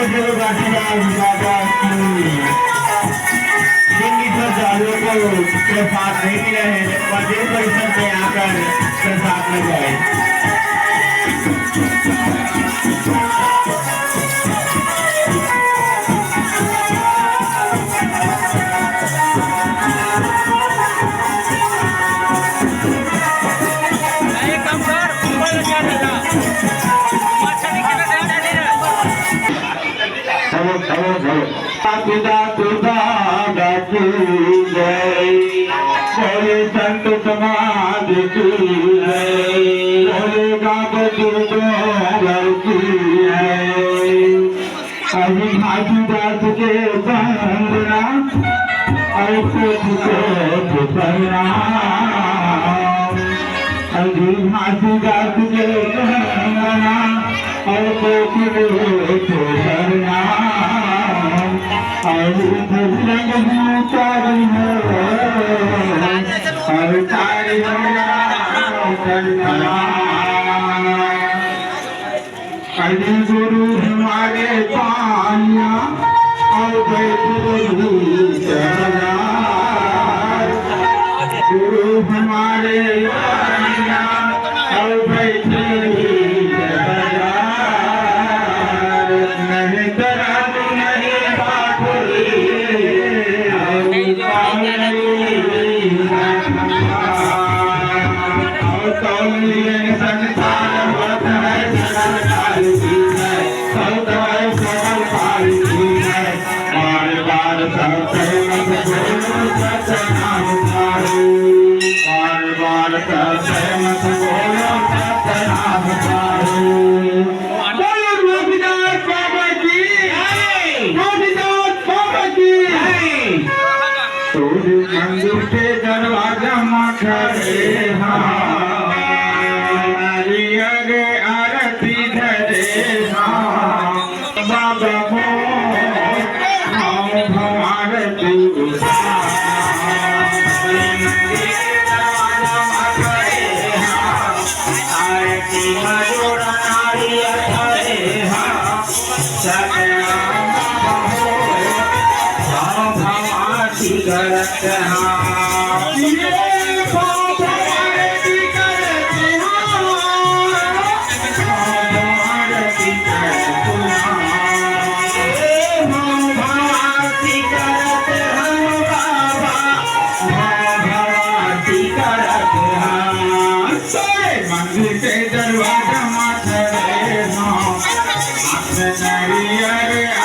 बुजुर्ग आशीर्वाद बाबा की जिनकी श्रद्धालुओं को प्रसाद नहीं मिला है मंदिर परिसर में आकर प्रसाद लगाए। पिता पिता की जय, बोले संत समाज की जय, बोले गणपति की जय। अभी घासीदास के बंदना ऐसे अभी घासीदास के बंदना ऐसे गुरु हमारे पानिया और गुरु हमारे पानिया और मंदिर के दरवाजा खड़े गे आरती धरे बाबा आरती मंदिर के दरवाजा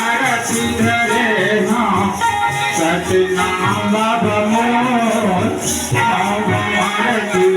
आरती धरे सतनाम बाबा मोर आरती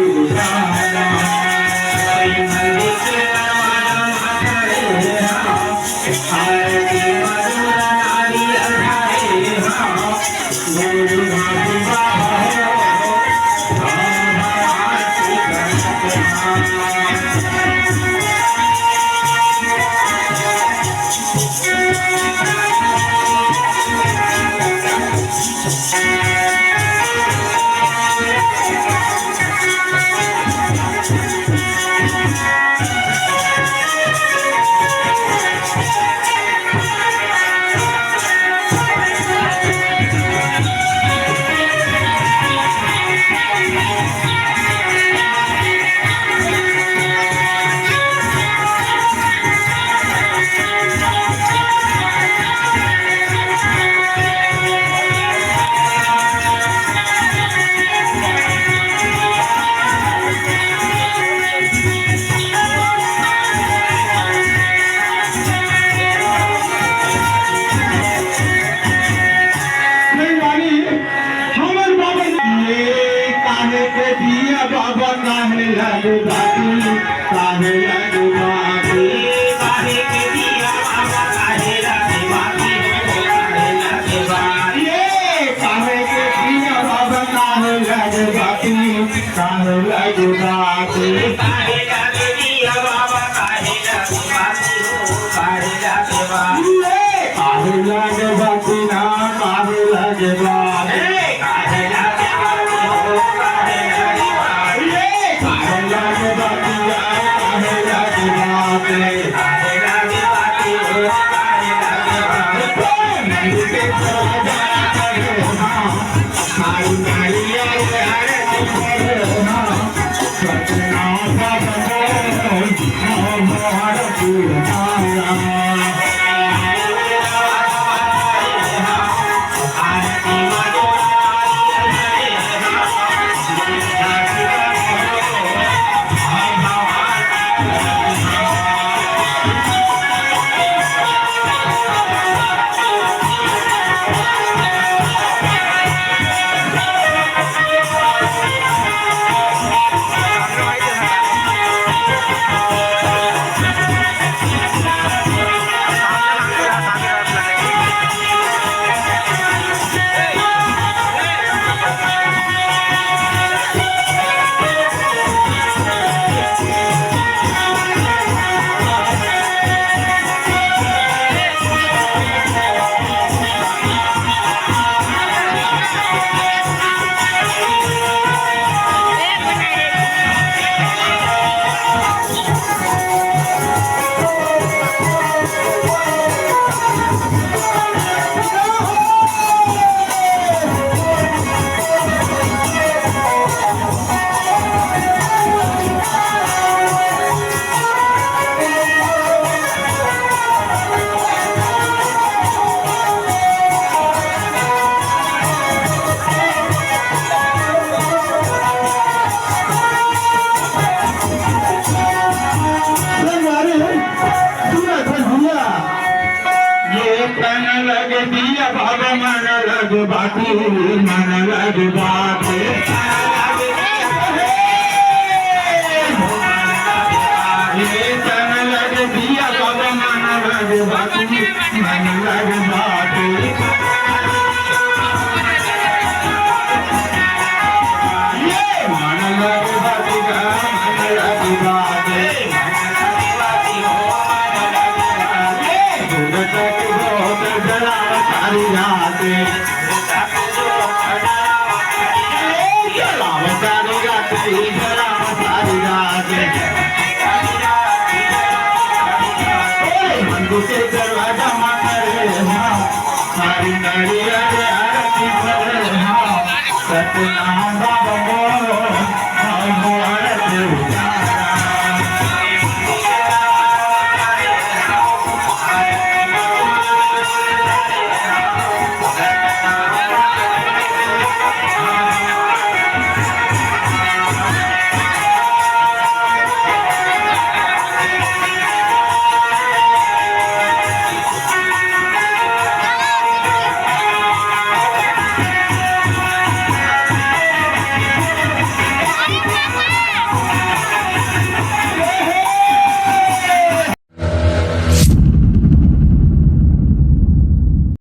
बाबा काहे लगे बाकी काहे लगे बाकी काहे के दिया बाबा काहे लगे बाकी काहे लगे बाकी ये काहे के दिया बाबा काहे लगे बाकी काहे लगे बाकी काहे लगे दिया बाबा काहे लगे बाकी काहे लगे बाकी काहे लगे बाकी ना काहे लगे बाकी काहे लगे बाकी मन लग दिया बाबा मन लग बाकी मन लग बाकी तन लग दिया बाबा मन लग बाकी मन लग